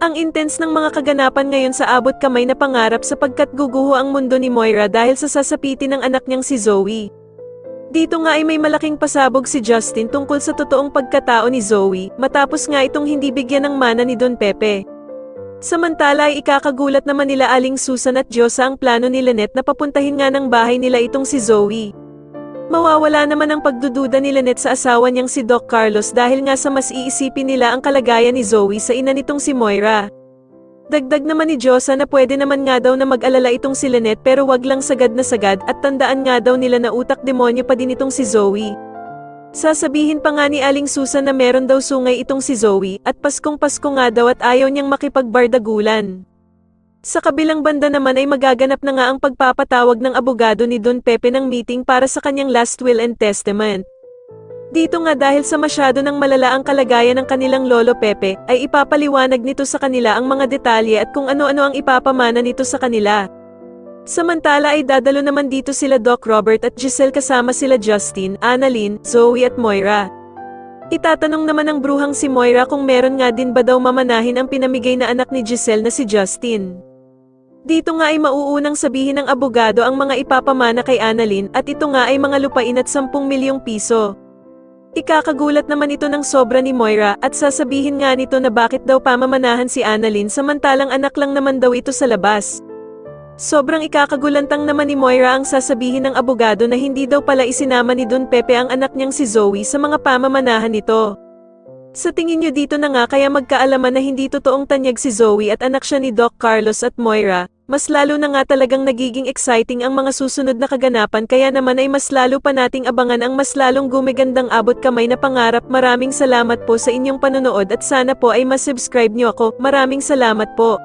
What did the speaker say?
Ang intense ng mga kaganapan ngayon sa abot kamay na pangarap sapagkat guguho ang mundo ni Moira dahil sa sasapitin ng anak niyang si Zoe. Dito nga ay may malaking pasabog si Justin tungkol sa totoong pagkatao ni Zoe, matapos nga itong hindi bigyan ng mana ni Don Pepe. Samantala ay ikakagulat naman nila Aling Susan at Diyosa ang plano ni Lynette na papuntahin nga ng bahay nila itong si Zoe. Mawawala naman ang pagdududa ni Lynette sa asawa niyang si Doc Carlos dahil nga sa mas iisipin nila ang kalagayan ni Zoe sa ina nitong si Moira. Dagdag naman ni Diyosa na pwede naman nga daw na mag-alala itong si Lynette pero wag lang sagad na sagad at tandaan nga daw nila na utak demonyo pa din itong si Zoe. Sasabihin pa nga ni Aling Susan na meron daw sungay itong si Zoe at Paskong-Pasko nga daw at ayaw niyang makipagbardagulan. Sa kabilang banda naman ay magaganap na nga ang pagpapatawag ng abogado ni Don Pepe ng meeting para sa kanyang last will and testament. Dito nga dahil sa masyado ng malala ang kalagayan ng kanilang lolo Pepe, ay ipapaliwanag nito sa kanila ang mga detalye at kung ano-ano ang ipapamana nito sa kanila. Samantala ay dadalo naman dito sila Doc Robert at Giselle kasama sila Justin, Annalyn, Zoe at Moira. Itatanong naman ng bruhang si Moira kung meron nga din ba daw mamanahin ang pinamigay na anak ni Giselle na si Justin. Dito nga ay mauunang sabihin ng abogado ang mga ipapamana kay Annalyn at ito nga ay mga lupain at 10 milyong piso. Ikakagulat naman ito ng sobra ni Moira at sasabihin nga nito na bakit daw pamamanahan si Annalyn samantalang anak lang naman daw ito sa labas. Sobrang ikakagulantang naman ni Moira ang sasabihin ng abogado na hindi daw pala isinama ni Don Pepe ang anak niyang si Zoe sa mga pamamanahan nito. Sa tingin niyo dito na nga kaya magkaalaman na hindi totoong tanyag si Zoe at anak siya ni Doc Carlos at Moira, mas lalo na nga talagang nagiging exciting ang mga susunod na kaganapan kaya naman ay mas lalo pa nating abangan ang mas lalong gumigandang abot kamay na pangarap. Maraming salamat po sa inyong panonood at sana po ay masubscribe niyo ako. Maraming salamat po.